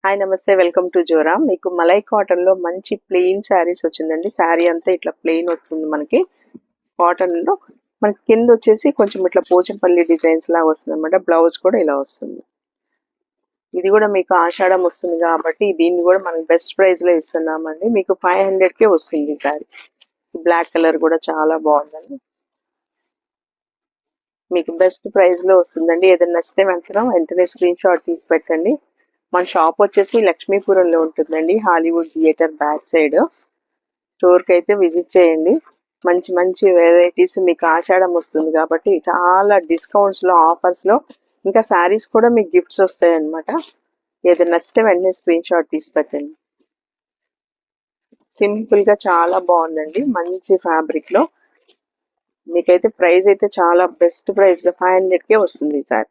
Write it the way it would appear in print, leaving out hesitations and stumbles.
Hi నమస్తే, welcome to Zora. మీకు malai cotton లో మంచి ప్లెయిన్ శారీస్ వచ్చిందండి. శారీ అంతా ఇట్లా ప్లెయిన్ వస్తుంది మనకి. కాటన్ లో మనకి కింద వచ్చేసి కొంచెం ఇట్లా పోచంపల్లి డిజైన్స్ లాగా వస్తుంది అనమాట. బ్లౌజ్ కూడా ఇలా వస్తుంది. ఇది కూడా మీకు ఆషాఢం వస్తుంది కాబట్టి దీన్ని కూడా మనం బెస్ట్ ప్రైస్ లో ఇస్తున్నామండి. మీకు 500కే వస్తుంది ఈ శారీ. బ్లాక్ కలర్ కూడా చాలా బాగుందండి. మీకు బెస్ట్ ప్రైస్ లో వస్తుందండి. ఏదైనా నచ్చితే వెంటనే స్క్రీన్ షాట్ తీసి పెట్టండి. మన షాప్ వచ్చేసి లక్ష్మీపురంలో ఉంటుందండి, హాలీవుడ్ థియేటర్ బ్యాక్ సైడ్. స్టోర్కి అయితే విజిట్ చేయండి. మంచి మంచి వెరైటీస్ మీకు ఆషాఢం వస్తుంది కాబట్టి చాలా డిస్కౌంట్స్లో, ఆఫర్స్లో, ఇంకా శారీస్ కూడా మీకు గిఫ్ట్స్ వస్తాయి అనమాట. ఏదైనా నచ్చితే వెంటనే స్క్రీన్ షాట్ తీసి పెట్టండి. సింపుల్గా చాలా బాగుందండి, మంచి ఫ్యాబ్రిక్లో. మీకైతే ప్రైస్ అయితే చాలా బెస్ట్ ప్రైస్లో 500కే వస్తుంది సార్.